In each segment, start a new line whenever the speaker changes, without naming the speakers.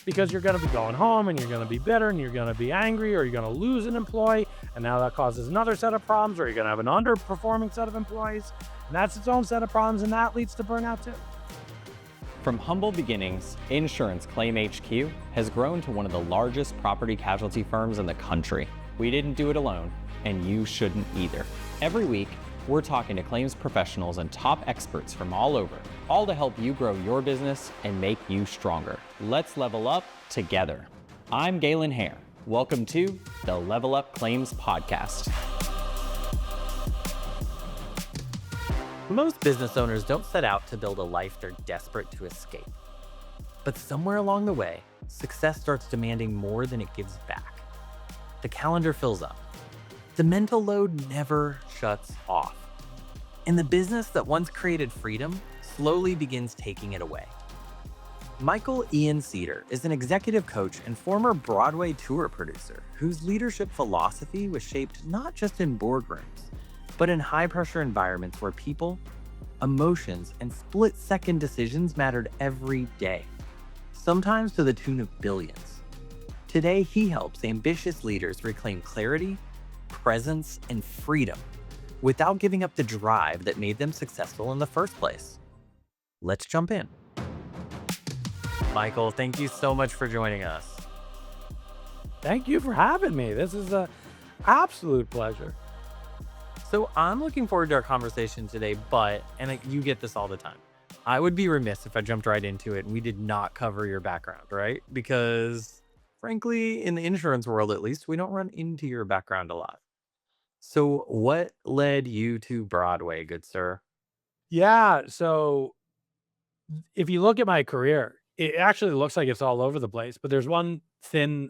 because you're going to be going home and you're going to be bitter and you're going to be angry, or you're going to lose an employee. And now that causes another set of problems, or you're going to have an underperforming set of employees. And that's its own set of problems. And that leads to burnout too.
From humble beginnings, Insurance Claim HQ has grown to one of the largest property casualty firms in the country. We didn't do it alone, and you shouldn't either. Every week, we're talking to claims professionals and top experts from all over, all to help you grow your business and make you stronger. Let's level up together. I'm Galen Hair. Welcome to the Level Up Claims Podcast. Most business owners don't set out to build a life they're desperate to escape. But somewhere along the way, success starts demanding more than it gives back. The calendar fills up. The mental load never shuts off. And the business that once created freedom slowly begins taking it away. Michael Ian Cedar is an executive coach and former Broadway tour producer whose leadership philosophy was shaped not just in boardrooms, but in high-pressure environments where people, emotions, and split-second decisions mattered every day, sometimes to the tune of billions. Today, he helps ambitious leaders reclaim clarity, presence, and freedom without giving up the drive that made them successful in the first place. Let's jump in. Michael, thank you so much for joining us.
Thank you for having me. This is an absolute pleasure.
So I'm looking forward to our conversation today, and you get this all the time, I would be remiss if I jumped right into it and we did not cover your background, right? Because frankly, in the insurance world, at least, we don't run into your background a lot. So what led you to Broadway, good sir?
Yeah. So if you look at my career, it actually looks like it's all over the place, but there's one thin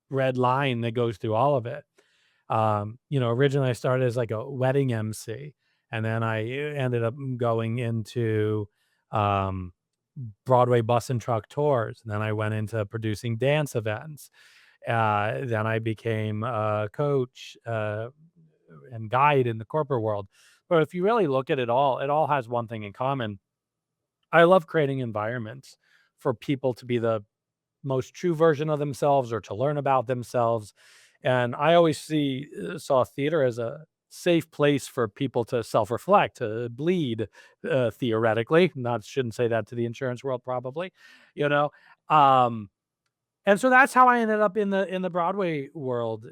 red line that goes through all of it. Originally I started as like a wedding MC, and then I ended up going into um, Broadway bus and truck tours. And then I went into producing dance events. Then I became a coach and guide in the corporate world. But if you really look at it all has one thing in common. I love creating environments for people to be the most true version of themselves or to learn about themselves. And I always saw theater as a safe place for people to self-reflect, to bleed, theoretically. Not shouldn't say that to the insurance world, probably, you know. Um, and so that's how I ended up in the Broadway world.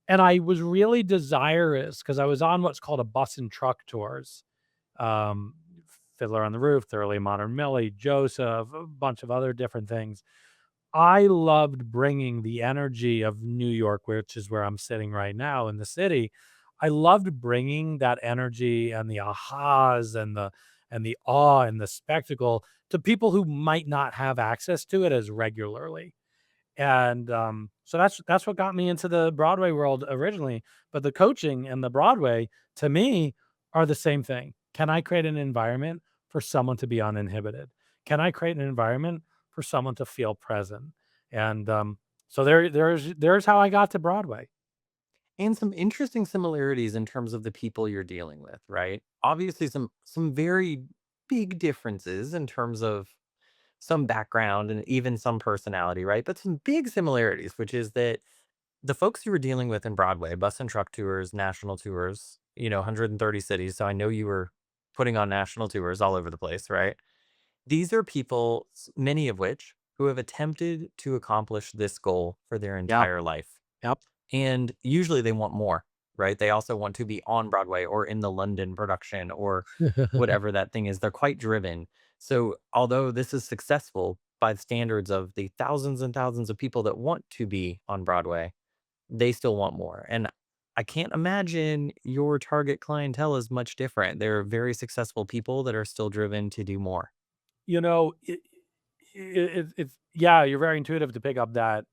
And I was really desirous because I was on what's called a bus and truck tours. Um, Fiddler on the Roof, Thoroughly Modern Millie, Joseph, a bunch of other different things. I loved bringing the energy of New York, which is where I'm sitting right now in the city. I loved bringing that energy and the ahas and the awe and the spectacle to people who might not have access to it as regularly. And so that's what got me into the Broadway world originally. But the coaching and the Broadway, to me, are the same thing. Can I create an environment for someone to be uninhibited? Can I create an environment for someone to feel present? And so there's how I got to Broadway.
And some interesting similarities in terms of the people you're dealing with, right? Obviously some very big differences in terms of some background and even some personality, right? But some big similarities, which is that the folks you were dealing with in Broadway, bus and truck tours, national tours, 130 cities. So I know you were putting on national tours all over the place, right? These are people, many of which, who have attempted to accomplish this goal for their
Yep.
entire life.
Yep.
And usually they want more, right? They also want to be on Broadway or in the London production or whatever that thing is. They're quite driven. So, although this is successful by the standards of the thousands and thousands of people that want to be on Broadway, they still want more. And I can't imagine your target clientele is much different. They're very successful people that are still driven to do more.
You know, it's yeah, you're very intuitive to pick up that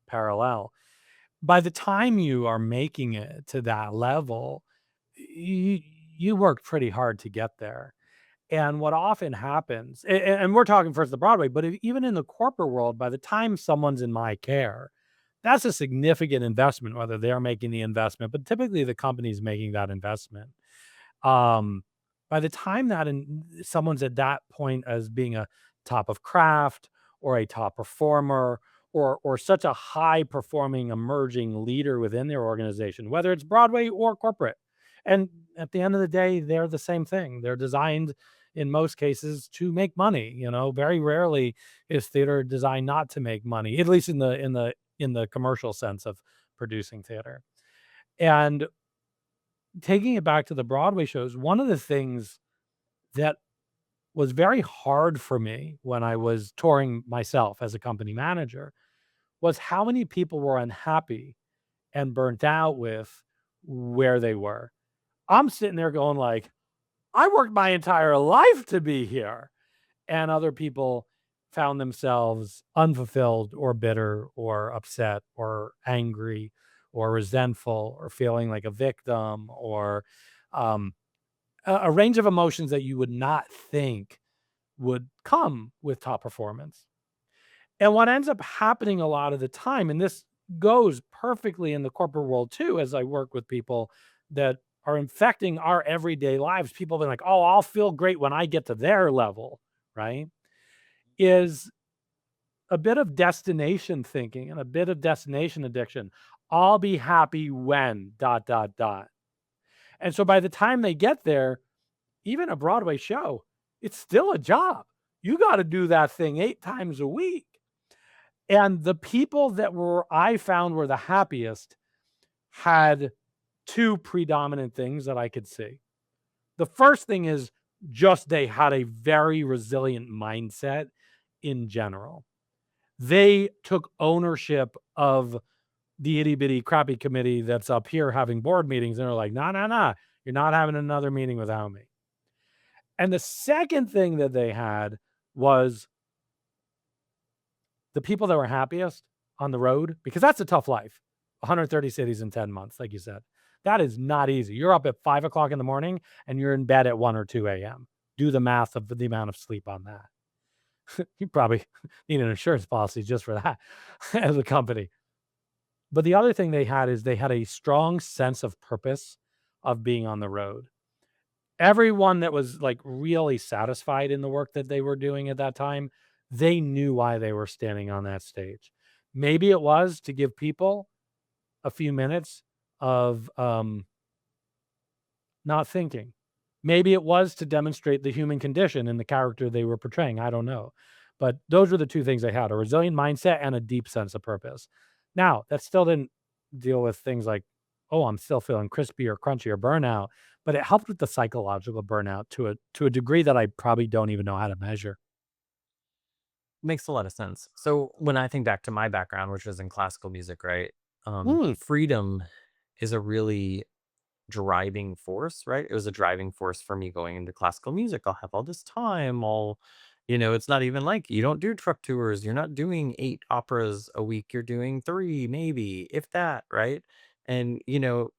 parallel. By the time you are making it to that level, you you worked pretty hard to get there. And what often happens, and we're talking first the Broadway, but even in the corporate world, by the time someone's in my care, that's a significant investment, whether they're making the investment, but typically the company's making that investment. Um, by the time that someone's at that point as being a top of craft or a top performer or such a high performing emerging leader within their organization, whether it's Broadway or corporate. And at the end of the day, they're the same thing. They're designed in most cases to make money. Very rarely is theater designed not to make money, at least in the commercial sense of producing theater. And taking it back to the Broadway shows, one of the things that was very hard for me when I was touring myself as a company manager was how many people were unhappy and burnt out with where they were. I'm sitting there going like, I worked my entire life to be here. And other people found themselves unfulfilled or bitter or upset or angry or resentful or feeling like a victim or um, a range of emotions that you would not think would come with top performance. And what ends up happening a lot of the time, and this goes perfectly in the corporate world too, as I work with people that are infecting our everyday lives, people being like, oh, I'll feel great when I get to their level, right? Is a bit of destination thinking and a bit of destination addiction. I'll be happy when dot, dot, dot. And so by the time they get there, even a Broadway show, it's still a job. You got to do that thing 8 times a week. And the people that I found were the happiest had two predominant things that I could see. The first thing is just they had a very resilient mindset in general. They took ownership of the itty bitty crappy committee that's up here having board meetings. And they're like, no, no, no, you're not having another meeting without me. And the second thing that they had was the people that were happiest on the road, because that's a tough life. 130 cities in 10 months, like you said. That is not easy. You're up at 5 o'clock in the morning and you're in bed at 1 or 2 a.m. Do the math of the amount of sleep on that. You probably need an insurance policy just for that as a company. But the other thing they had is they had a strong sense of purpose of being on the road. Everyone that was, like, really satisfied in the work that they were doing at that time, they knew why they were standing on that stage. Maybe it was to give people a few minutes of, not thinking. Maybe it was to demonstrate the human condition in the character they were portraying, I don't know. But those were the 2 things they had, a resilient mindset and a deep sense of purpose. Now, that still didn't deal with things like, "Oh, I'm still feeling crispy or crunchy or burnout," but it helped with the psychological burnout to a degree that I probably don't even know how to measure.
Makes a lot of sense. So when I think back to my background, which was in classical music, right?
Mm,
Freedom is a really driving force, right? It was a driving force for me going into classical music. I'll have all this time. It's not even like you don't do truck tours. You're not doing 8 operas a week. You're doing three, maybe, if that, right? And,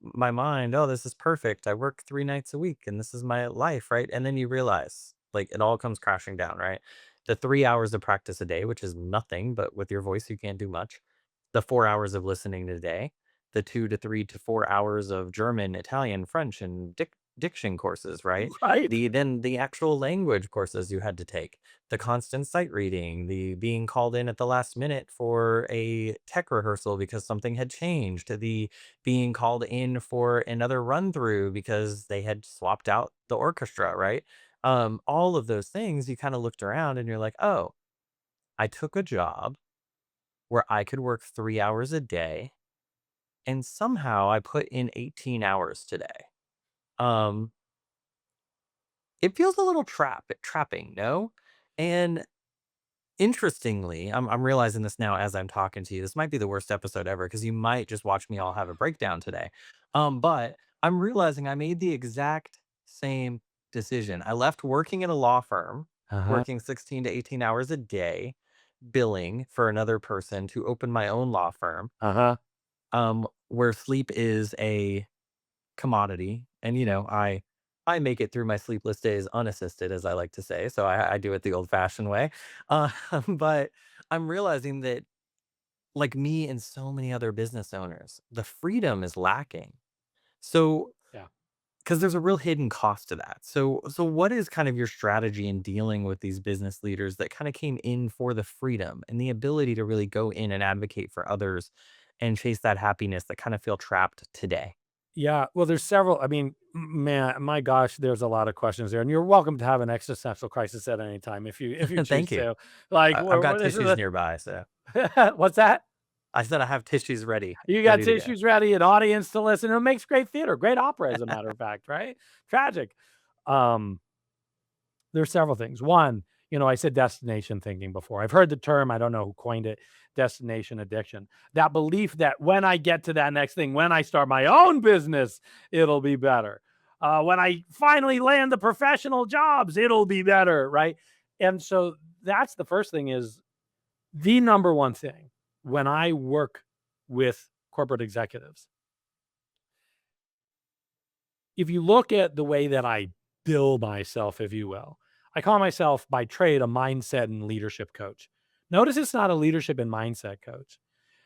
my mind, oh, this is perfect. I work 3 nights a week and this is my life, right? And then you realize, like, it all comes crashing down, right? The 3 hours of practice a day, which is nothing, but with your voice, you can't do much. The 4 hours of listening today, the 2 to 3 to 4 hours of German, Italian, French, and diction courses, right?
right.
The actual language courses you had to take, the constant sight reading, the being called in at the last minute for a tech rehearsal because something had changed, to the being called in for another run through because they had swapped out the orchestra, right? All of those things, you kind of looked around and you're like, oh, I took a job where I could work 3 hours a day and somehow I put in 18 hours today. Um, it feels a little trapping, no? And interestingly, I'm realizing this now as I'm talking to you. This might be the worst episode ever because you might just watch me all have a breakdown today. But I'm realizing I made the exact same decision. I left working at a law firm,
Uh-huh,
working 16 to 18 hours a day, billing for another person to open my own law firm,
uh-huh.
where sleep is a commodity. And, I make it through my sleepless days unassisted, as I like to say. So I do it the old fashioned way. Uh, but I'm realizing that, like me and so many other business owners, the freedom is lacking. So
Yeah.
because there's a real hidden cost to that. So what is kind of your strategy in dealing with these business leaders that kind of came in for the freedom and the ability to really go in and advocate for others and chase that happiness that kind of feel trapped today?
Yeah, well, there's several. I mean, man, my gosh, there's a lot of questions there, and you're welcome to have an existential crisis at any time if you choose
Thank you.
to. Like,
I've got
this is
tissues nearby, so
what's that?
I said I have tissues ready,
You got
ready to go.
tissues ready, an audience to listen. It makes great theater, great opera, as a matter of fact, right? Tragic. Um, there's several things. One, I said destination thinking before. I've heard the term, I don't know who coined it, destination addiction. That belief that when I get to that next thing, when I start my own business, it'll be better. When I finally land the professional jobs, it'll be better, right? And so that's the first thing is the number one thing when I work with corporate executives. If you look at the way that I bill myself, if you will, I call myself by trade a mindset and leadership coach. Notice it's not a leadership and mindset coach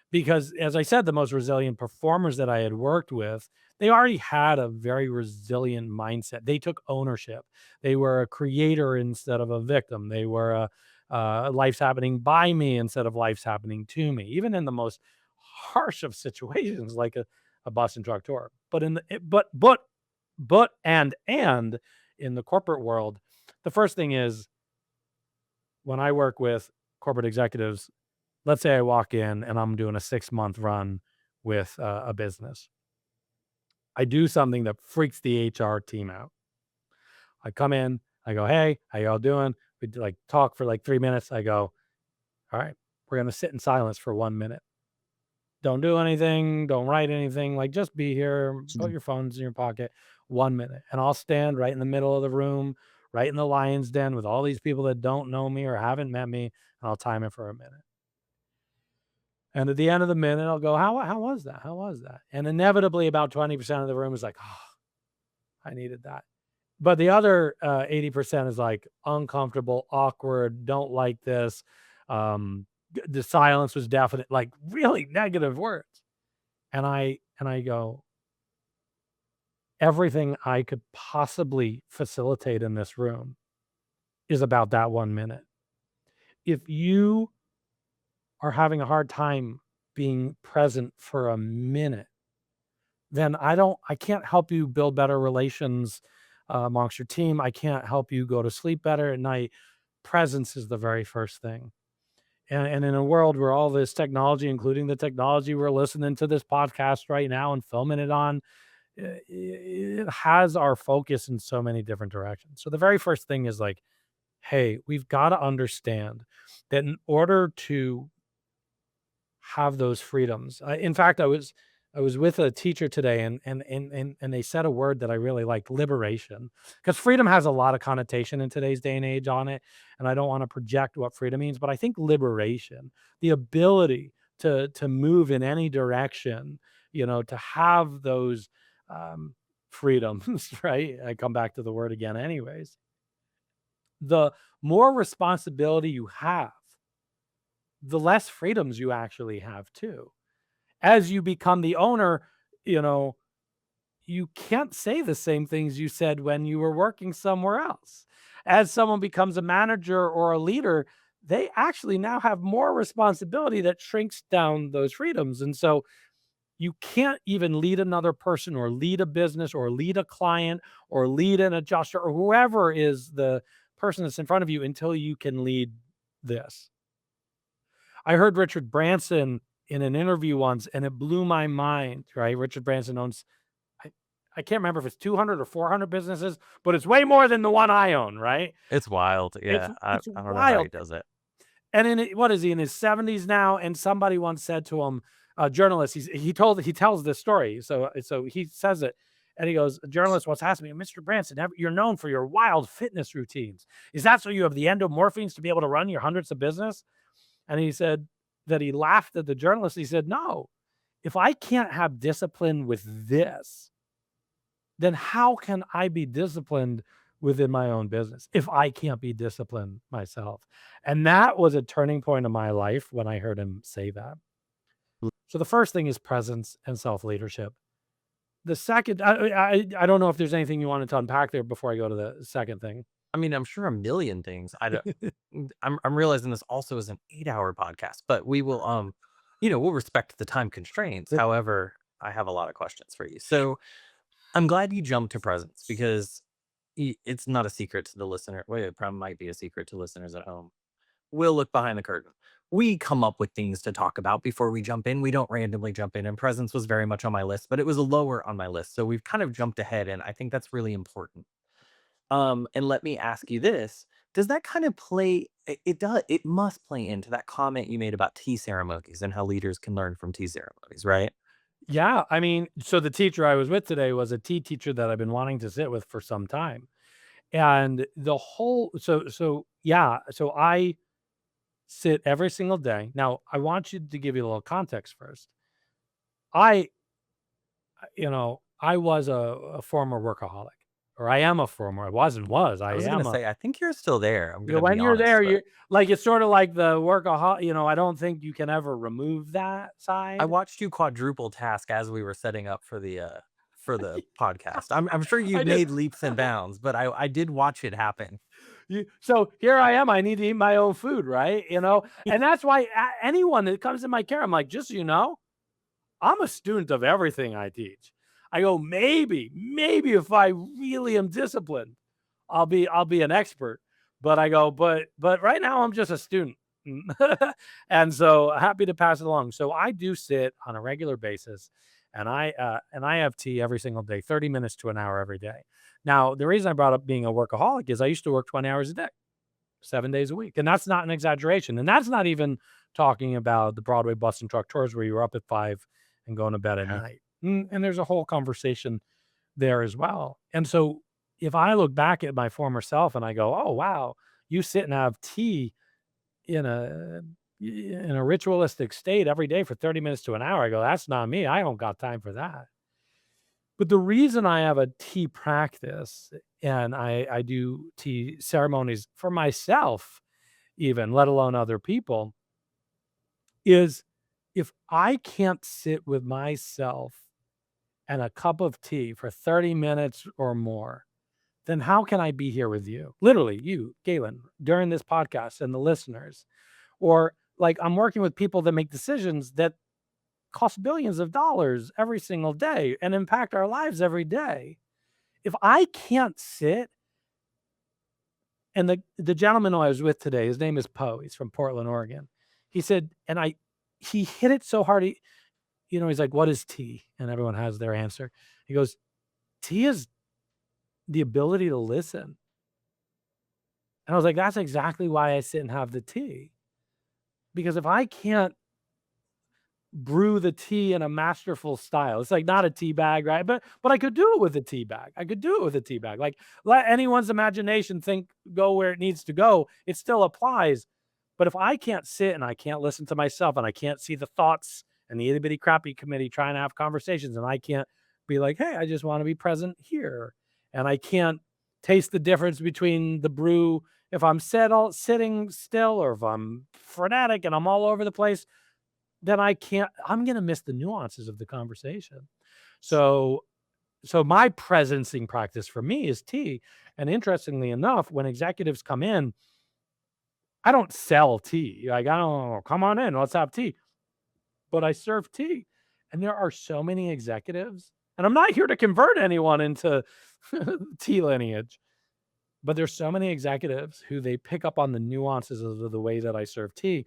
because, as I said, the most resilient performers that I had worked with, they already had a very resilient mindset. They took ownership. They were a creator instead of a victim. They were life's happening by me instead of life's happening to me, even in the most harsh of situations like a bus and truck tour. But in the, and in the corporate world, the first thing is when I work with corporate executives, let's say I walk in and I'm doing a 6-month run with a business. I do something that freaks the HR team out. I come in, I go, "Hey, how y'all doing?" We like talk for like 3 minutes. I go, "All right, we're gonna sit in silence for 1 minute. Don't do anything. Don't write anything. Like just be here. Put your phones in your pocket. 1 minute, and I'll stand right in the middle of the room, right in the lion's den with all these people that don't know me or haven't met me, and I'll time it for a minute. And at the end of the minute, I'll go, how was that? How was that? And inevitably, about 20% of the room is like, oh, I needed that. But the other 80% is like uncomfortable, awkward, don't like this. The silence was definite, like really negative words. And I go, everything I could possibly facilitate in this room is about that 1 minute. If you are having a hard time being present for a minute, then I can't help you build better relations amongst your team. I can't help you go to sleep better at night. Presence is the very first thing. And in a world where all this technology, including the technology we're listening to this podcast right now and filming it on, it has our focus in so many different directions. So the very first thing is like, hey, we've got to understand that in order to have those freedoms. In fact, I was with a teacher today, and they said a word that I really liked: liberation, because freedom has a lot of connotation in today's day and age on it, and I don't want to project what freedom means, but I think liberation, the ability to move in any direction, to have those freedoms, right? I come back to the word again, anyways. The more responsibility you have, the less freedoms you actually have too. As you become the owner, you know, you can't say the same things you said when you were working somewhere else. As someone becomes a manager or a leader, they actually now have more responsibility that shrinks down those freedoms. And so you can't even lead another person or lead a business or lead a client or lead an adjuster or whoever is the person that's in front of you until you can lead this. I heard Richard Branson in an interview once, and it blew my mind, right? Richard Branson owns, I, I can't remember if it's 200 or 400 businesses, but it's way more than the one I own, right?
It's wild.
It's
Yeah.
it's
I don't know how he
wild.
does it.
And what is he in his 70s now? And somebody once said to him, a journalist, he tells this story. So he says it, and he goes, a journalist once asked me, Mr. Branson, you're known for your wild fitness routines. Is that so you have the endomorphines to be able to run your hundreds of business? And he said that he laughed at the journalist. He said, no, if I can't have discipline with this, then how can I be disciplined within my own business if I can't be disciplined myself? And that was a turning point in my life when I heard him say that. So the first thing is presence and self leadership. the second I don't know if there's anything you wanted to unpack there before I go to the second thing.
I mean, I'm sure a million things. I don't I'm realizing this also is an 8-hour podcast, but we will, we'll respect the time constraints. However, I have a lot of questions for you. So, I'm glad you jumped to presents because it's not a secret to the listener. Wait, it probably might be a secret to listeners at home. We'll look behind the curtain. We come up with things to talk about before we jump in. We don't randomly jump in. And presents was very much on my list, but it was lower on my list. So we've kind of jumped ahead, and I think that's really important. And let me ask you this. Does that kind of play it must play into that comment you made about tea ceremonies and how leaders can learn from tea ceremonies, right?
Yeah, I mean, so the teacher I was with today was a tea teacher that I've been wanting to sit with for some time. And the whole yeah, so I sit every single day. Now, I want you to give you a little context first. I I was a former workaholic, or I am a former. I
I was gonna
am a
say, I think you're still there. I'm gonna
when
be
you're
honest,
there,
but
you're like, it's sort of like the workaholic, I don't think you can ever remove that
I
side.
watched you quadruple task as we were setting up for the podcast. I'm sure
I
you've
did.
made leaps and bounds, but I did watch it happen.
So here I am. I need to eat my own food, right? And that's why anyone that comes in my care, I'm like, just so you know, I'm a student of everything I teach. I go, maybe if I really am disciplined, I'll be an expert. But I go, but right now I'm just a student. And so happy to pass it along. So I do sit on a regular basis, and I have tea every single day, 30 minutes to an hour every day. Now, the reason I brought up being a workaholic is I used to work 20 hours a day, 7 days a week. And that's not an exaggeration. And that's not even talking about the Broadway bus and truck tours where you were up at 5 and going to bed at
Yeah.
night. And there's a whole conversation there as well. And so if I look back at my former self and I go, "Oh, wow, you sit and have tea in a ritualistic state every day for 30 minutes to an hour." I go, "That's not me. I don't got time for that." But the reason I have a tea practice and I do tea ceremonies for myself even, let alone other people, is if I can't sit with myself and a cup of tea for 30 minutes or more, then how can I be here with you? Literally, you, Galen, during this podcast and the listeners. Or like I'm working with people that make decisions that cost billions of dollars every single day and impact our lives every day. If I can't sit, and the gentleman who I was with today, his name is Poe. He's from Portland, Oregon. He said, and he hit it so hard. He's like, "What is tea?" And everyone has their answer. He goes, "Tea is the ability to listen." And I was like, "That's exactly why I sit and have the tea, because if I can't brew the tea in a masterful style. It's like not a tea bag, right? But I could do it with a tea bag. I could do it with a tea bag. Like let anyone's imagination think go where it needs to go. It still applies. But if I can't sit and I can't listen to myself and I can't see the thoughts and the itty bitty crappy committee trying to have conversations and I can't be like, hey, I just want to be present here. And I can't taste the difference between the brew if I'm sitting still or if I'm frenetic and I'm all over the place, then I'm gonna miss the nuances of the conversation. So my presencing practice for me is tea, and interestingly enough, when executives come in, I don't sell tea. Like, I don't, "Come on in, let's have tea," but I serve tea, and there are so many executives, and I'm not here to convert anyone into tea lineage, but there's so many executives who they pick up on the nuances of the way that I serve tea,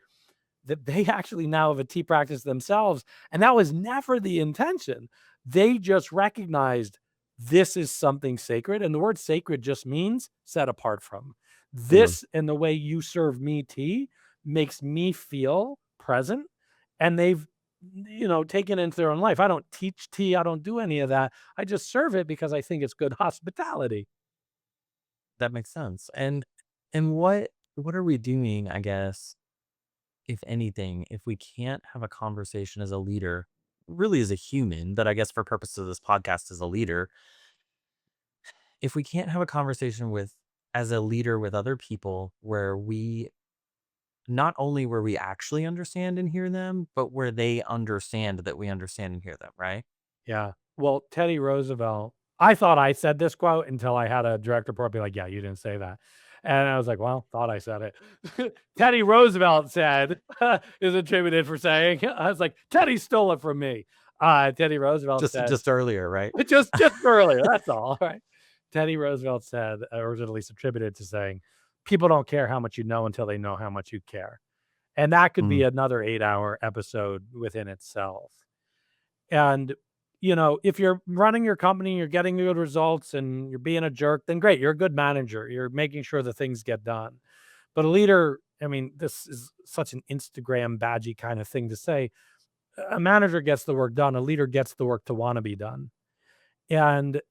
that they actually now have a tea practice themselves, and that was never the intention. They just recognized this is something sacred, and the word sacred just means set apart from.
Mhm.
This and the way you serve me tea makes me feel present, and they've taken it into their own life. I don't teach tea, I don't do any of that. I just serve it because I think it's good hospitality.
That makes sense. And what are we doing, I guess, if anything, if we can't have a conversation as a leader, really as a human, but I guess for purposes of this podcast as a leader, if we can't have a conversation with as a leader with other people where we not only where we actually understand and hear them, but where they understand that we understand and hear them, right?
Yeah. Well, Teddy Roosevelt, I thought I said this quote until I had a direct report be like, "Yeah, you didn't say that." And I was like, "Well, thought I said it." Teddy Roosevelt said, is attributed for saying, I was like, "Teddy stole it from me." Teddy Roosevelt said,
Just earlier, right?
just earlier, that's all, right? Teddy Roosevelt said, or was at least attributed to saying, "People don't care how much you know until they know how much you care." And that could be
Mm,
another 8-hour episode within itself. And, if you're running your company, you're getting good results and you're being a jerk, then great. You're a good manager. You're making sure that things get done. But a leader, I mean, this is such an Instagram badgy kind of thing to say. A manager gets the work done. A leader gets the work to want to be done. And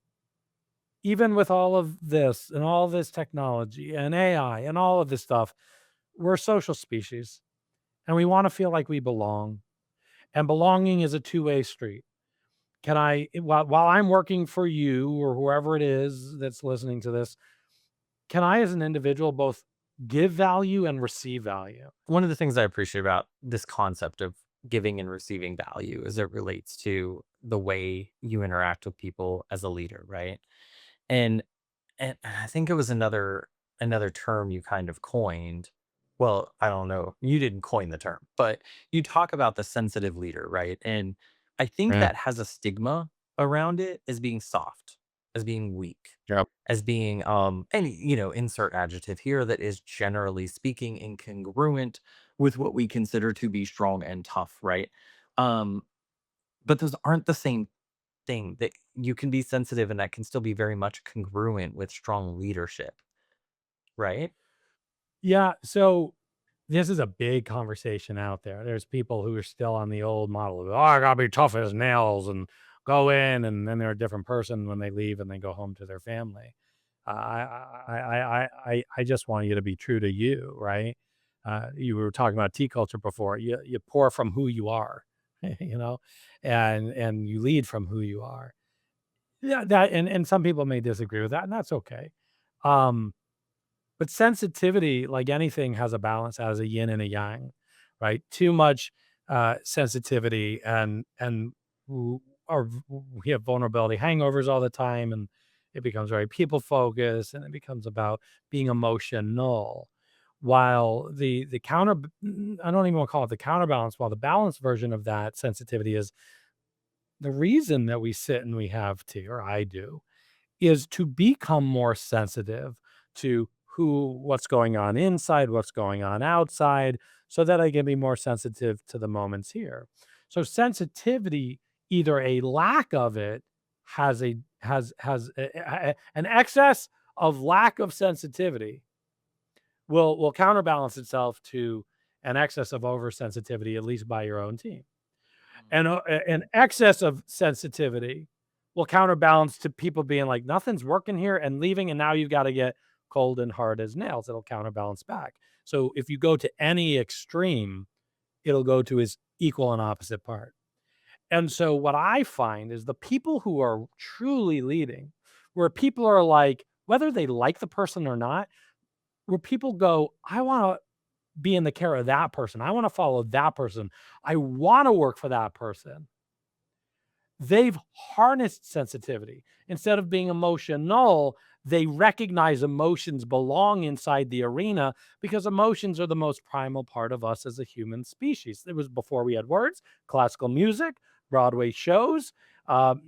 even with all of this and all this technology and AI and all of this stuff, we're a social species and we want to feel like we belong. And belonging is a two-way street. Can I, while I'm working for you or whoever it is that's listening to this, can I as an individual both give value and receive value?
one of the things I appreciate about this concept of giving and receiving value as it relates to the way you interact with people as a leader, right? And and I think it was another term you kind of coined. Well, I don't know. You didn't coin the term, but you talk about the sensitive leader, right? And I think
Yeah.
that has a stigma around it as being soft, as being weak,
Yep.
as being and insert adjective here that is generally speaking incongruent with what we consider to be strong and tough, right? Um but those aren't the same thing. That you can be sensitive and that can still be very much congruent with strong leadership, right?
Yeah. So this is a big conversation out there. There's people who are still on the old model of, oh, I gotta be tough as nails and go in, and then they're a different person when they leave and they go home to their family. I just want you to be true to you, right? You were talking about tea culture before. You pour from who you are, you know, and you lead from who you are. Yeah, that and some people may disagree with that, and that's okay. Um, but sensitivity, like anything, has a balance, has a yin and a yang, right? Too much sensitivity and w- or we have vulnerability hangovers all the time, and it becomes very people focused, and it becomes about being emotional. While the counter, I don't even want to call it the counterbalance. While the balanced version of that sensitivity is the reason that we sit and we have tea, or I do, is to become more sensitive to what's going on inside, what's going on outside, so that I can be more sensitive to the moments here. So sensitivity, either a lack of it an excess of lack of sensitivity will counterbalance itself to an excess of oversensitivity, at least by your own team. And an excess of sensitivity will counterbalance to people being like, "Nothing's working here," and leaving, and now you've gotta get cold and hard as nails. It'll counterbalance back. So if you go to any extreme, it'll go to its equal and opposite part. And so what I find is the people who are truly leading, where people are like, whether they like the person or not, where people go, "I wanna be in the care of that person. I wanna follow that person. I wanna work for that person." They've harnessed sensitivity. Instead of being emotional, they recognize emotions belong inside the arena because emotions are the most primal part of us as a human species. It was before we had words, classical music, Broadway shows,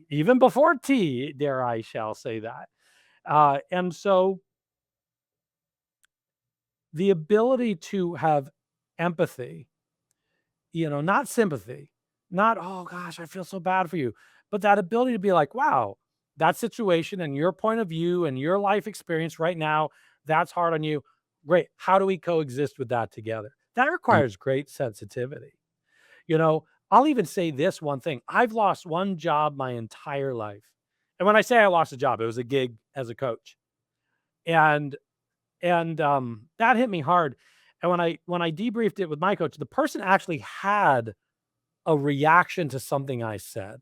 even before tea, dare I shall say that. And so the ability to have empathy, not sympathy, not, "Oh gosh, I feel so bad for you," but that ability to be like, "Wow, that situation and your point of view and your life experience right now, that's hard on you. Great. How do we coexist with that together?" That
Mm,
requires great sensitivity. I'll even say this one thing. I've lost one job my entire life. And when I say I lost a job, it was a gig as a coach. And that hit me hard. And when I debriefed it with my coach, the person actually had a reaction to something I said.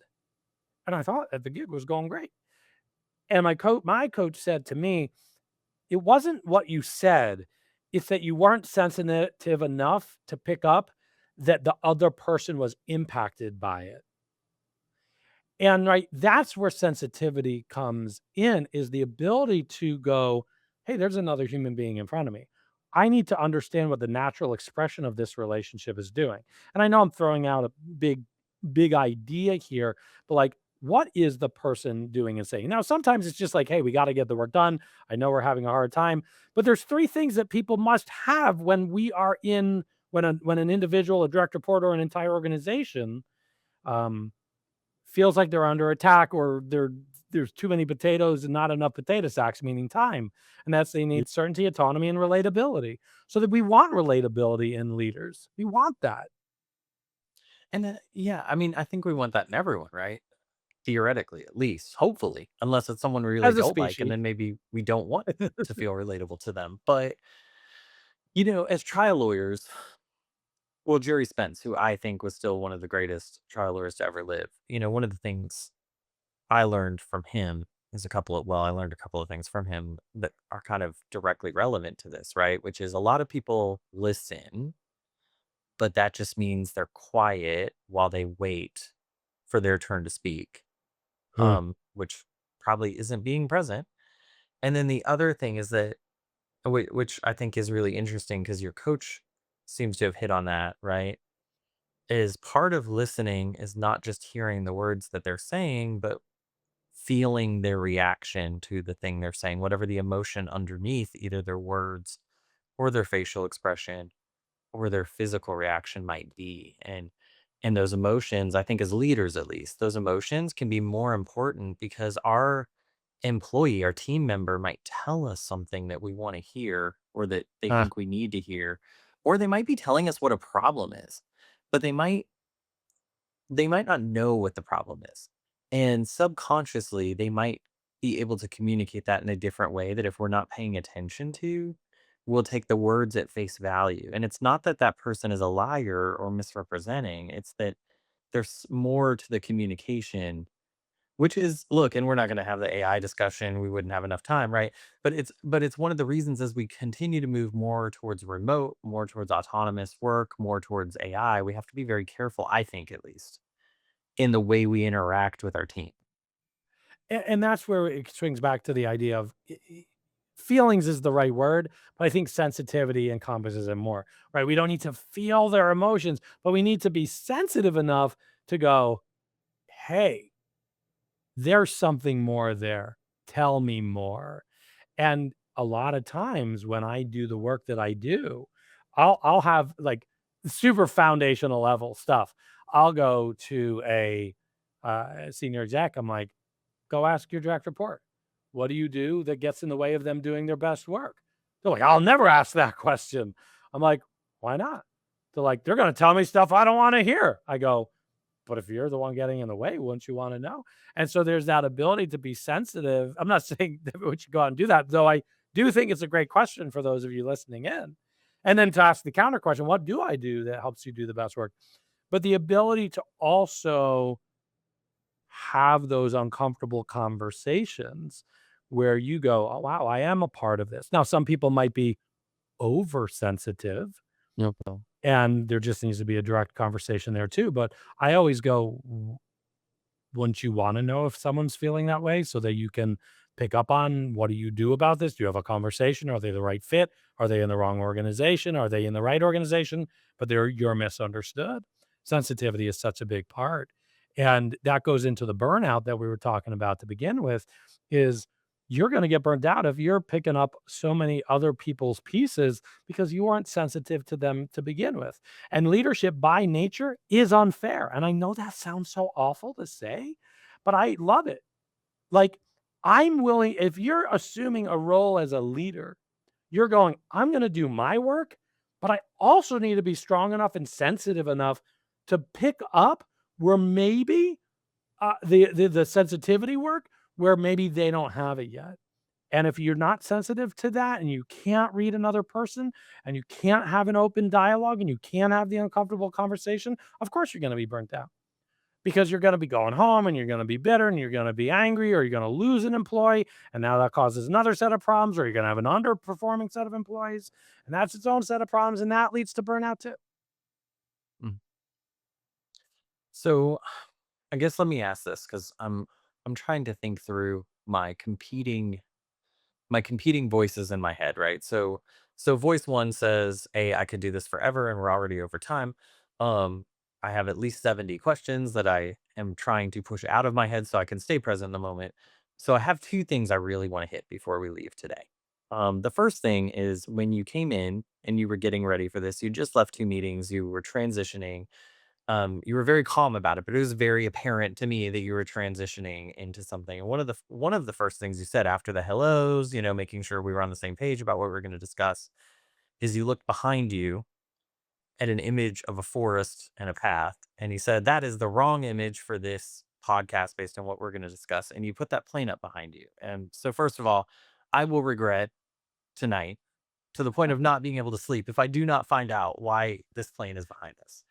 And I thought that the gig was going great. And my coach said to me, "It wasn't what you said, it's that you weren't sensitive enough to pick up that the other person was impacted by it." And right, that's where sensitivity comes in, is the ability to go, hey, there's another human being in front of me. I need to understand what the natural expression of this relationship is doing. And I know I'm throwing out a big idea here, but like, what is the person doing and saying? Now, sometimes it's just like, hey, we got to get the work done. I know we're having a hard time, but there's three things that people must have when we are in when an individual, a direct report, or an entire organization um, feels like they're under attack, or there's too many potatoes and not enough potato sacks, meaning time. And that's they
Yeah.
need certainty, autonomy, and relatability. So that we want relatability in leaders. We want that
And yeah, I mean, I think we want that in everyone, right? Theoretically, at least, hopefully, unless it's someone we really
as a
don't like, and
species.
then maybe we don't want to feel relatable to them. But, as trial lawyers, well, Jerry Spence, who I think was still one of the greatest trial lawyers to ever live, one of the things I learned from him is I learned a couple of things from him that are kind of directly relevant to this, right? Which is a lot of people listen, but that just means they're quiet while they wait for their turn to speak,
Huh.
which probably isn't being present. And then the other thing is that, which I think is really interesting because your coach seems to have hit on that, right? Is part of listening is not just hearing the words that they're saying, but feeling their reaction to the thing they're saying, whatever the emotion underneath either their words or their facial expression or their physical reaction might be. And those emotions, I think as leaders at least, those emotions can be more important because our employee, our team member might tell us something that we want to hear or that they
Huh.
think we need to hear, or they might be telling us what a problem is, but they might not know what the problem is. And subconsciously, they might be able to communicate that in a different way that if we're not paying attention to, we'll take the words at face value. And it's not that that person is a liar or misrepresenting, it's that there's more to the communication, which is, look, and we're not going to have the AI discussion. We wouldn't have enough time, right? But it's one of the reasons as we continue to move more towards remote, more towards autonomous work, more towards AI, we have to be very careful, I think at least in the way we interact with our team.
And that's where it swings back to the idea of feelings is the right word, but I think sensitivity encompasses it more, right? We don't need to feel their emotions, but we need to be sensitive enough to go, hey, there's something more there. Tell me more. And a lot of times when I do the work that I do, I'll have like super foundational level stuff. I'll go to a senior exec. I'm like, go ask your direct report. What do you do that gets in the way of them doing their best work? They're like, I'll never ask that question. I'm like, why not? They're like, they're going to tell me stuff I don't want to hear. I go, but if you're the one getting in the way, wouldn't you want to know? And so there's that ability to be sensitive. I'm not saying that we should go out and do that, though I do think it's a great question for those of you listening in. And then to ask the counter question, what do I do that helps you do the best work? But the ability to also have those uncomfortable conversations where you go, oh, wow, I am a part of this. Now, some people might be oversensitive
Yep.
and there just needs to be a direct conversation there too. But I always go, wouldn't you wanna know if someone's feeling that way so that you can pick up on what do you do about this? Do you have a conversation? Are they the right fit? Are they in the wrong organization? Are they in the right organization, but you're misunderstood? Sensitivity is such a big part, and that goes into the burnout that we were talking about to begin with, is you're gonna get burned out if you're picking up so many other people's pieces because you aren't sensitive to them to begin with. And leadership by nature is unfair. And I know that sounds so awful to say, but I love it. Like, I'm willing, if you're assuming a role as a leader, you're going, I'm going to do my work, but I also need to be strong enough and sensitive enough to pick up where maybe the sensitivity work where maybe they don't have it yet. And if you're not sensitive to that and you can't read another person and you can't have an open dialogue and you can't have the uncomfortable conversation, of course you're going to be burnt out because you're going to be going home and you're going to be bitter and you're going to be angry or you're going to lose an employee. And now that causes another set of problems, or you're going to have an underperforming set of employees. And that's its own set of problems. And that leads to burnout too.
Mm. So I guess let me ask this because I'm trying to think through my competing voices in my head, right? So voice one says, "Hey, I could do this forever, and we're already over time." Um, I have at least 70 questions that I am trying to push out of my head so I can stay present in the moment. So I have two things I really want to hit before we leave today. The first thing is when you came in and you were getting ready for this, you just left two meetings, you were transitioning, you were very calm about it, but it was very apparent to me that you were transitioning into something. And one of the first things you said after the hellos, making sure we were on the same page about what we were going to discuss, is you looked behind you at an image of a forest and a path, and he said that is the wrong image for this podcast based on what we're going to discuss. And you put that plane up behind you. And so, first of all, I will regret tonight to the point of not being able to sleep if I do not find out why this plane is behind us.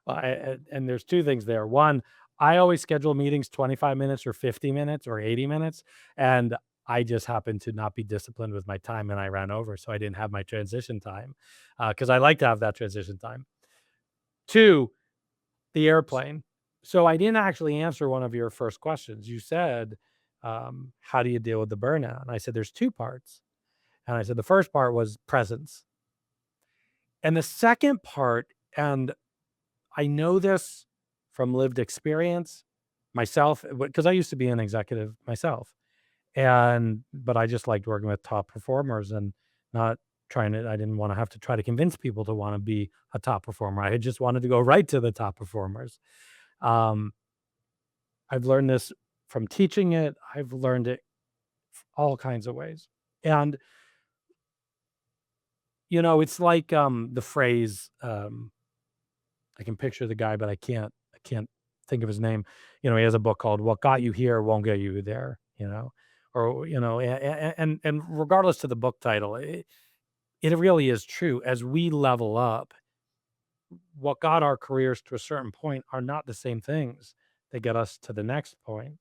And there's 2 things there. One, I always schedule meetings 25 minutes or 50 minutes or 80 minutes, and I just happened to not be disciplined with my time, and I ran over, so I didn't have my transition time, because I like to have that transition time. 2, the airplane. So I didn't actually answer one of your first questions. You said, "How do you deal with the burnout?" And I said, "There's 2 parts." And I said, "The first part was presence." And the second part, and I know this from lived experience myself, because I used to be an executive myself, but I just liked working with top performers and not I didn't want to have to try to convince people to want to be a top performer. I just wanted to go right to the top performers. Um, I've learned this from teaching it. I've learned it all kinds of ways. And, it's like the phrase, I can picture the guy, but I can't think of his name. He has a book called "What Got You Here Won't Get You There," or and regardless to the book title, it really is true. As we level up, what got our careers to a certain point are not the same things that get us to the next point.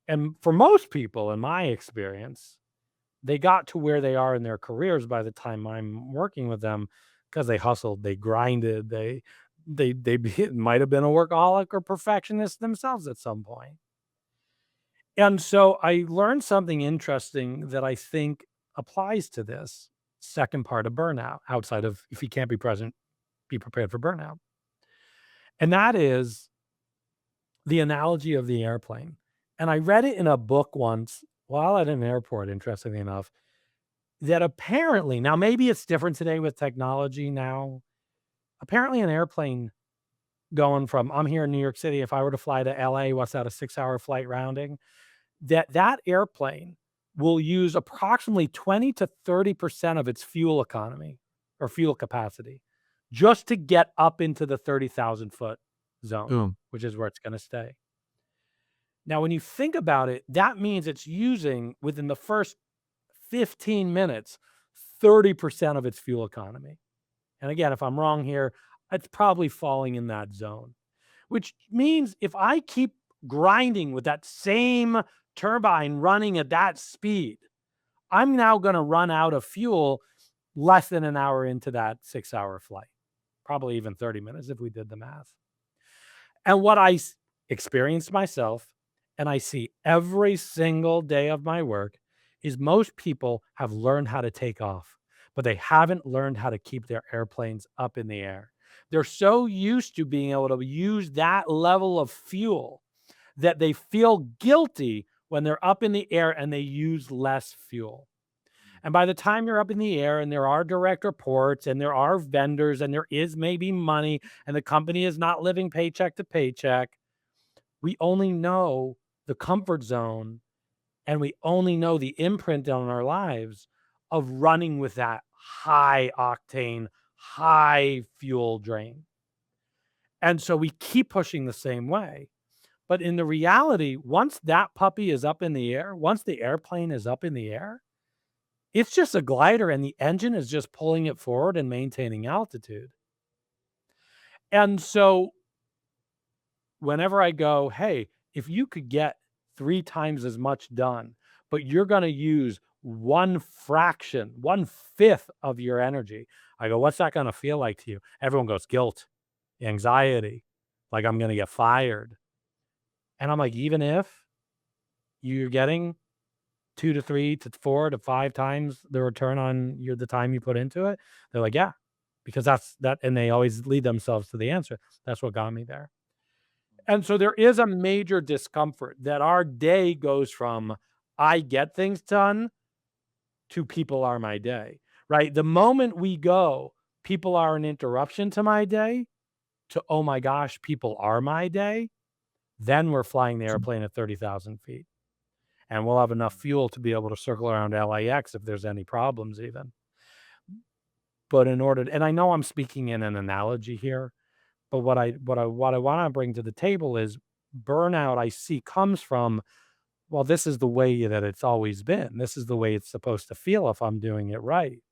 And for most people, in my experience, they got to where they are in their careers by the time I'm working with them because they hustled, they grinded, might have been a workaholic or perfectionist themselves at some point. And so I learned something interesting that I think applies to this second part of burnout, outside of if you can't be present, be prepared for burnout. And that is the analogy of the airplane. And I read it in a book once while at an airport, interestingly enough, that apparently, now maybe it's different today with technology now. Apparently, an airplane going from I'm here in New York City, if I were to fly to LA, what's that, a 6-hour flight rounding? That airplane will use approximately 20 to 30% of its fuel economy or fuel capacity just to get up into the 30,000-foot zone,
Boom.
which is where it's gonna stay. Now, when you think about it, that means it's using, within the first 15 minutes, 30% of its fuel economy. And again, if I'm wrong here, it's probably falling in that zone, which means if I keep grinding with that same turbine running at that speed, I'm now going to run out of fuel less than an hour into that 6-hour flight, probably even 30 minutes if we did the math. And what experienced myself, and I see every single day of my work, is most people have learned how to take off, but they haven't learned how to keep their airplanes up in the air. They're so used to being able to use that level of fuel that they feel guilty when they're up in the air and they use less fuel. And by the time you're up in the air and there are direct reports and there are vendors and there is maybe money and the company is not living paycheck to paycheck, we only know the comfort zone and we only know the imprint on our lives of running with that high octane, high fuel drain. And so we keep pushing the same way. But in the reality, once that puppy is up in the air, once the airplane is up in the air, it's just a glider and the engine is just pulling it forward and maintaining altitude. And so whenever I go, hey, if you could get 3 times as much done, but you're going to use one fifth of your energy, I go, what's that going to feel like to you? Everyone goes, guilt, anxiety, like I'm going to get fired. And I'm like, even if you're getting 2 to 3 to 4 to 5 times the return on the time you put into it, they're like, yeah, because that's that, and they always lead themselves to the answer. That's what got me there. And so there is a major discomfort that our day goes from I get things done to people are my day, right? The moment we go, people are an interruption to my day, to oh my gosh, people are my day, then we're flying the airplane at 30,000 feet. And we'll have enough fuel to be able to circle around LAX if there's any problems even. But in order to, and I know I'm speaking in an analogy here, but what I want to bring to the table is burnout I see comes from, well, this is the way that it's always been. This is the way it's supposed to feel if I'm doing it right.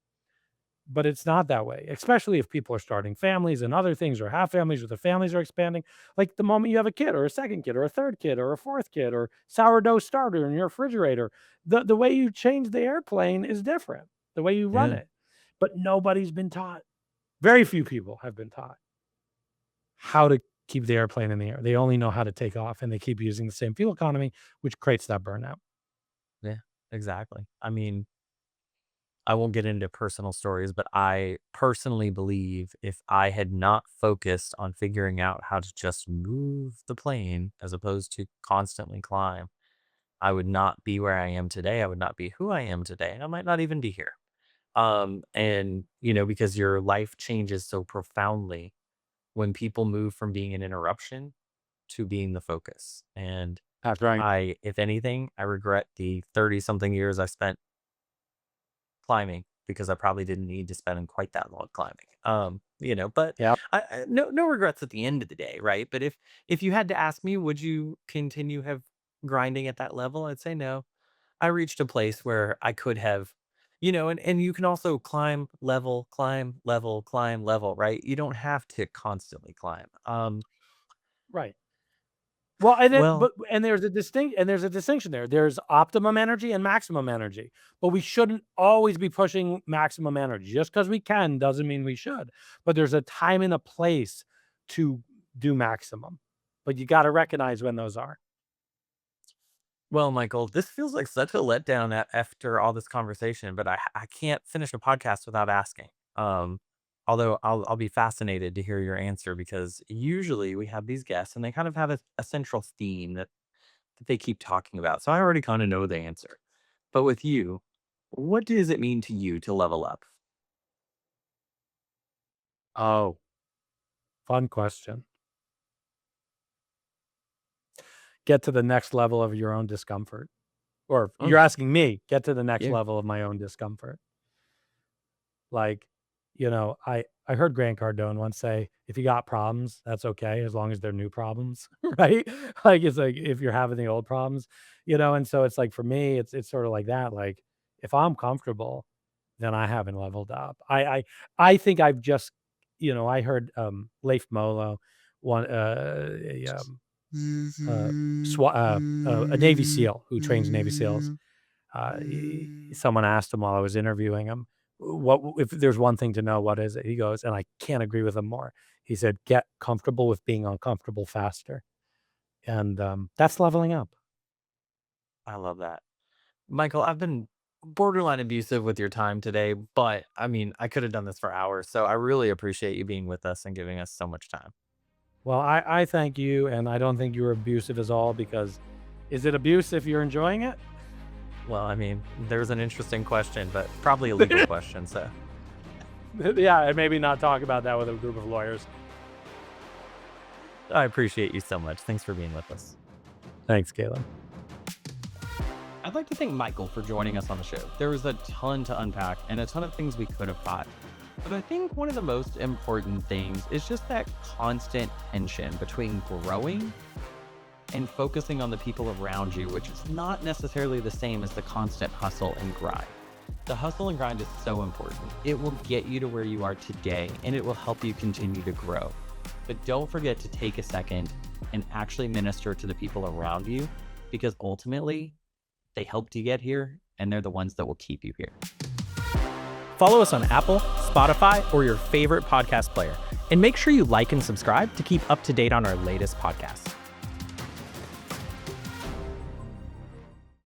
But it's not that way, especially if people are starting families and other things, or have families, or the families are expanding. Like the moment you have a kid, or a second kid, or a third kid, or a fourth kid, or sourdough starter in your refrigerator, the way you change the airplane is different, the way you run
Yeah.
it. But nobody's been taught. Very few people have been taught how to keep the airplane in the air. They only know how to take off, and they keep using the same fuel economy, which creates that burnout.
Yeah, exactly. I mean, I won't get into personal stories, but I personally believe if I had not focused on figuring out how to just move the plane as opposed to constantly climb, I would not be where I am today. I would not be who I am today. And I might not even be here. And because your life changes so profoundly when people move from being an interruption to being the focus. And
That's right.
if anything, I regret the 30 something years I spent climbing because I probably didn't need to spend quite that long climbing. But
Yeah.
no regrets at the end of the day, right? But if you had to ask me, would you continue have grinding at that level? I'd say no. I reached a place where I could have, and you can also climb level, climb level, right? You don't have to constantly climb.
Right. Well, and then
Well,
there's a distinction there. There's optimum energy and maximum energy, but we shouldn't always be pushing maximum energy. Just because we can doesn't mean we should. But there's a time and a place to do maximum. But you got to recognize when those are.
Well, Michael, this feels like such a letdown after all this conversation, but I can't finish a podcast without asking. Although I'll be fascinated to hear your answer because usually we have these guests and they kind of have a central theme that they keep talking about. So I already kind of know the answer. But with you, what does it mean to you to level up?
Oh, fun question. Get to the next level of your own discomfort. Or
Oh,
you're asking me, get to the next
yeah.
level of my own discomfort. Like, I heard Grant Cardone once say, "If you got problems, that's okay as long as they're new problems," right? Like, it's like if you're having the old problems, and so it's like for me, it's sort of like that. Like, if I'm comfortable, then I haven't leveled up. I think I've just, I heard Leif Molo, one a Navy SEAL who trains Navy SEALs. Someone asked him while I was interviewing him, "What if there's one thing to know? What is it?" He goes, and I can't agree with him more. He said, "Get comfortable with being uncomfortable faster," and that's leveling up.
I love that. Michael, I've been borderline abusive with your time today, but I mean, I could have done this for hours. So I really appreciate you being with us and giving us so much time.
Well, I thank you, and I don't think you're abusive at all because is it abuse if you're enjoying it?
Well, I mean, there's an interesting question, but probably a legal question. So
Yeah, and maybe not talk about that with a group of lawyers.
I appreciate you so much. Thanks for being with us.
Thanks, Galen.
I'd like to thank Michael for joining us on the show. There was a ton to unpack and a ton of things we could have thought. But I think one of the most important things is just that constant tension between growing and focusing on the people around you, which is not necessarily the same as the constant hustle and grind. The hustle and grind is so important. It will get you to where you are today and it will help you continue to grow. But don't forget to take a second and actually minister to the people around you because ultimately they helped you get here and they're the ones that will keep you here. Follow us on Apple, Spotify, or your favorite podcast player. And make sure you like and subscribe to keep up to date on our latest podcasts.